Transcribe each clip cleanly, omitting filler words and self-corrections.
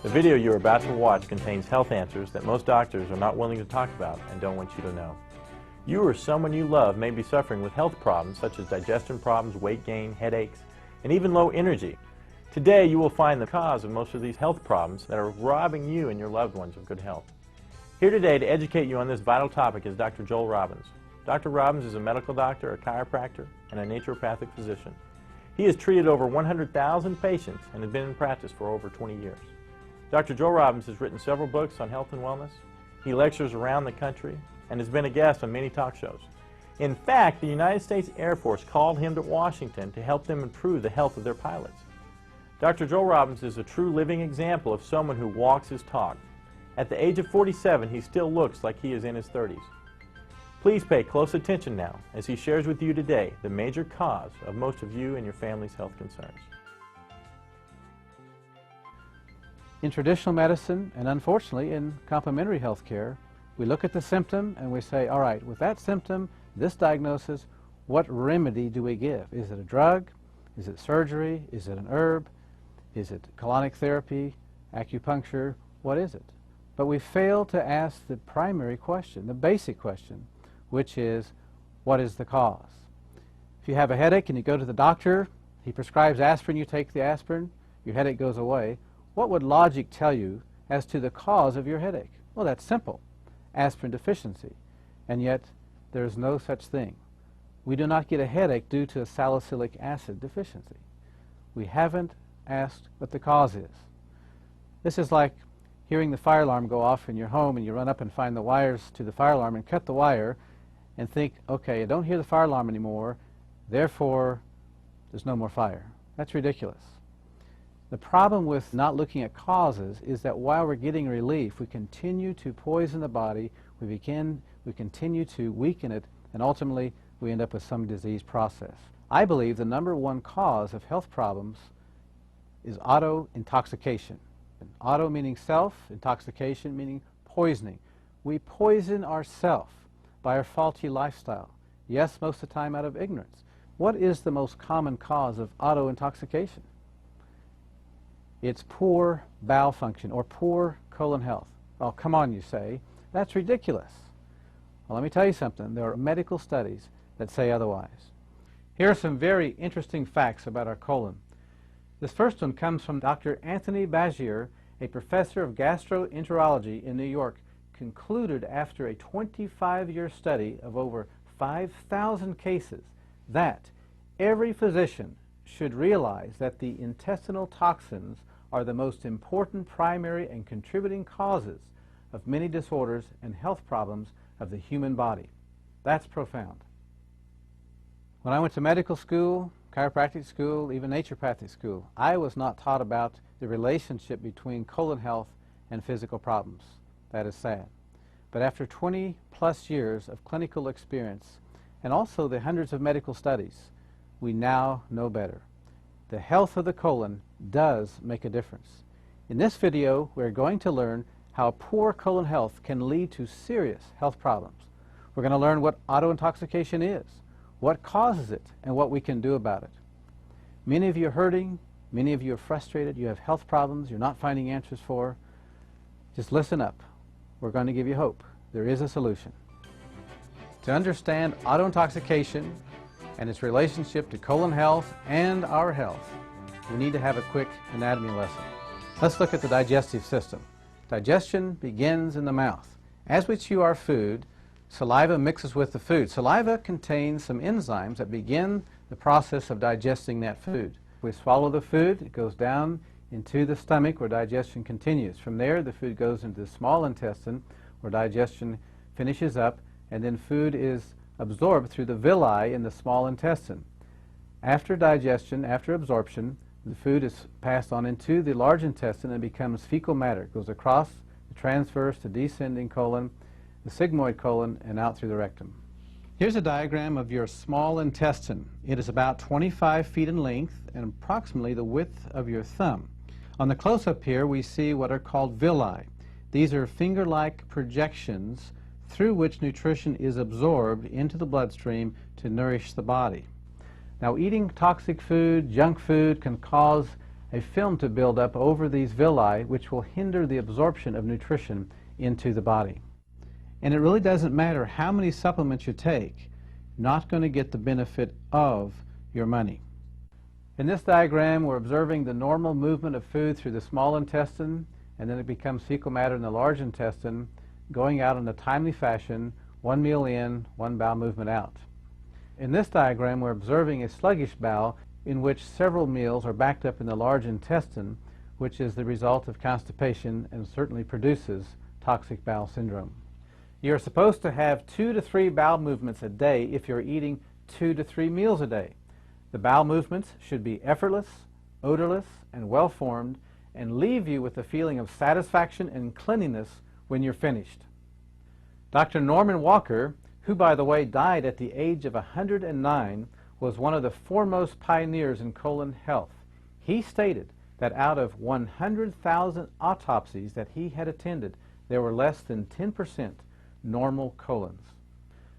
The video you are about to watch contains health answers that most doctors are not willing to talk about and don't want you to know. You or someone you love may be suffering with health problems such as digestion problems, weight gain, headaches, and even low energy. Today you will find the cause of most of these health problems that are robbing you and your loved ones of good health. Here today to educate you on this vital topic is Dr. Joel Robbins. Dr. Robbins is a medical doctor, a chiropractor, and a naturopathic physician. He has treated over 100,000 patients and has been in practice for over 20 years. Dr. Joel Robbins has written several books on health and wellness. He lectures around the country and has been a guest on many talk shows. In fact, the United States Air Force called him to Washington to help them improve the health of their pilots. Dr. Joel Robbins is a true living example of someone who walks his talk. At the age of 47, he still looks like he is in his 30s. Please pay close attention now as he shares with you today the major cause of most of you and your family's health concerns. In traditional medicine, and unfortunately in complementary health care, we look at the symptom and we say, all right, with that symptom, this diagnosis, what remedy do we give? Is it a drug? Is it surgery? Is it an herb? Is it colonic therapy, acupuncture? What is it? But we fail to ask the primary question, the basic question, which is, what is the cause? If you have a headache and you go to the doctor, he prescribes aspirin, you take the aspirin, your headache goes away. What would logic tell you as to the cause of your headache? Well, that's simple, aspirin deficiency. And yet, there is no such thing. We do not get a headache due to a salicylic acid deficiency. We haven't asked what the cause is. This is like hearing the fire alarm go off in your home and you run up and find the wires to the fire alarm and cut the wire and think, okay, I don't hear the fire alarm anymore, therefore there's no more fire. That's ridiculous. The problem with not looking at causes is that while we're getting relief, we continue to poison the body, we continue to weaken it, and ultimately we end up with some disease process. I believe the #1 cause of health problems is auto-intoxication. Auto meaning self, intoxication meaning poisoning. We poison ourselves by our faulty lifestyle. Yes, most of the time out of ignorance. What is the most common cause of auto-intoxication? It's poor bowel function or poor colon health. Oh, come on, you say. That's ridiculous. Well, let me tell you something. There are medical studies that say otherwise. Here are some very interesting facts about our colon. This first one comes from Dr. Anthony Bagier, a professor of gastroenterology in New York, concluded after a 25-year study of over 5,000 cases that every physician should realize that the intestinal toxins are the most important primary and contributing causes of many disorders and health problems of the human body. That's profound. When I went to medical school, chiropractic school, even naturopathic school, I was not taught about the relationship between colon health and physical problems. That is sad. But after 20+ years of clinical experience and also the hundreds of medical studies, we now know better. The health of the colon does make a difference. In this video, we're going to learn how poor colon health can lead to serious health problems. We're going to learn what auto-intoxication is, what causes it, and what we can do about it. Many of you are hurting, many of you are frustrated, you have health problems you're not finding answers for. Just listen up. We're going to give you hope. There is a solution. To understand auto-intoxication and its relationship to colon health and our health, we need to have a quick anatomy lesson. Let's look at the digestive system. Digestion begins in the mouth. As we chew our food, saliva mixes with the food. Saliva contains some enzymes that begin the process of digesting that food. We swallow the food, it goes down into the stomach where digestion continues. From there, the food goes into the small intestine where digestion finishes up, and then food is absorbed through the villi in the small intestine. After digestion, after absorption, the food is passed on into the large intestine and becomes fecal matter. It goes across the transverse to descending colon, the sigmoid colon, and out through the rectum. Here's a diagram of your small intestine. It is about 25 feet in length and approximately the width of your thumb. On the close-up here, we see what are called villi. These are finger-like projections through which nutrition is absorbed into the bloodstream to nourish the body. Now, eating toxic food, junk food, can cause a film to build up over these villi, which will hinder the absorption of nutrition into the body. And it really doesn't matter how many supplements you take, you're not going to get the benefit of your money. In this diagram, we're observing the normal movement of food through the small intestine, and then it becomes fecal matter in the large intestine, going out in a timely fashion, one meal in, one bowel movement out. In this diagram, we're observing a sluggish bowel in which several meals are backed up in the large intestine, which is the result of constipation and certainly produces toxic bowel syndrome. You're supposed to have 2 to 3 bowel movements a day if you're eating 2 to 3 meals a day. The bowel movements should be effortless, odorless, and well-formed, and leave you with a feeling of satisfaction and cleanliness when you're finished. Dr. Norman Walker, who, by the way, died at the age of 109, was one of the foremost pioneers in colon health. He stated that out of 100,000 autopsies that he had attended, there were less than 10% normal colons.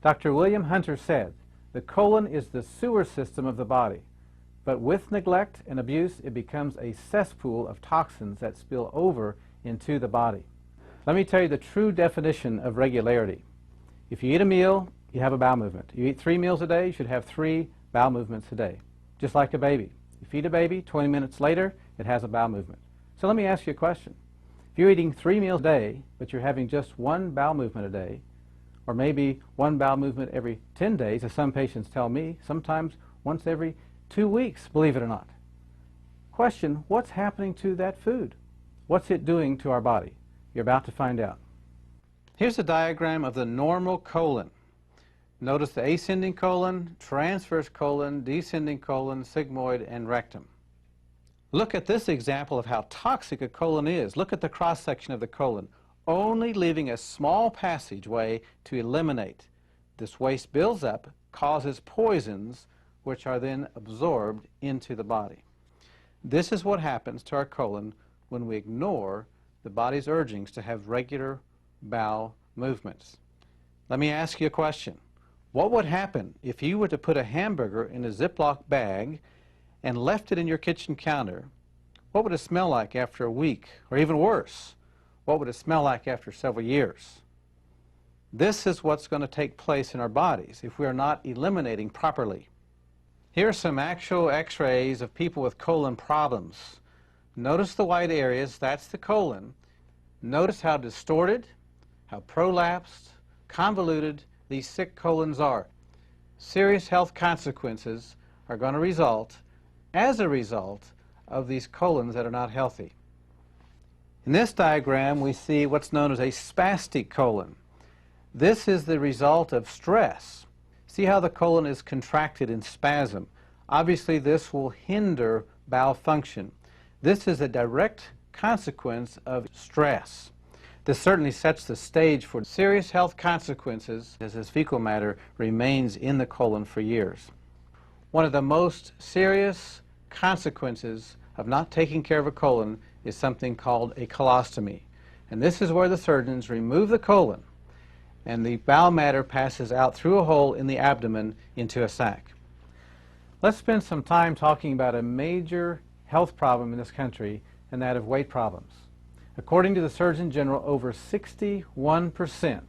Dr. William Hunter said, "The colon is the sewer system of the body, but with neglect and abuse it becomes a cesspool of toxins that spill over into the body." Let me tell you the true definition of regularity. If you eat a meal, you have a bowel movement. You eat 3 meals a day, you should have 3 bowel movements a day, just like a baby. You feed a baby, 20 minutes later, it has a bowel movement. So let me ask you a question. If you're eating 3 meals a day, but you're having just 1 bowel movement a day, or maybe 1 bowel movement every 10 days, as some patients tell me, sometimes once every 2 weeks, believe it or not. Question, what's happening to that food? What's it doing to our body? You're about to find out. Here's a diagram of the normal colon. Notice the ascending colon, transverse colon, descending colon, sigmoid, and rectum. Look at this example of how toxic a colon is. Look at the cross-section of the colon, only leaving a small passageway to eliminate. This waste builds up, causes poisons, which are then absorbed into the body. This is what happens to our colon when we ignore the body's urgings to have regular bowel movements. Let me ask you a question. What would happen if you were to put a hamburger in a Ziploc bag and left it in your kitchen counter? What would it smell like after a week? Or even worse, what would it smell like after several years? This is what's going to take place in our bodies if we are not eliminating properly. Here are some actual x-rays of people with colon problems. Notice the white areas, that's the colon. Notice how distorted, how prolapsed, convoluted these sick colons are. Serious health consequences are going to result as a result of these colons that are not healthy. In this diagram, we see what's known as a spastic colon. This is the result of stress. See how the colon is contracted in spasm. Obviously, this will hinder bowel function. This is a direct consequence of stress. This certainly sets the stage for serious health consequences as this fecal matter remains in the colon for years. One of the most serious consequences of not taking care of a colon is something called a colostomy. And this is where the surgeons remove the colon and the bowel matter passes out through a hole in the abdomen into a sac. Let's spend some time talking about a major health problem in this country, and that of weight problems. According to the Surgeon General, over 61%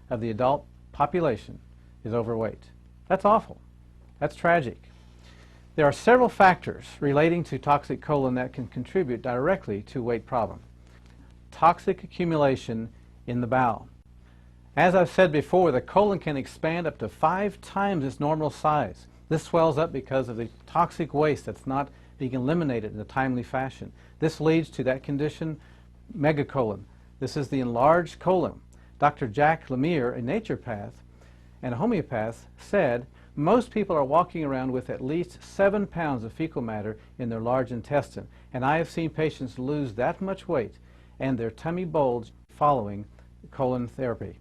of the adult population is overweight. That's awful. That's tragic. There are several factors relating to toxic colon that can contribute directly to weight problem. Toxic accumulation in the bowel. As I've said before, the colon can expand up to 5 times its normal size. This swells up because of the toxic waste that's not being eliminated in a timely fashion. This leads to that condition, megacolon. This is the enlarged colon. Dr. Jack Lemire, a naturopath and a homeopath, said most people are walking around with at least 7 pounds of fecal matter in their large intestine. And I have seen patients lose that much weight and their tummy bulge following colon therapy.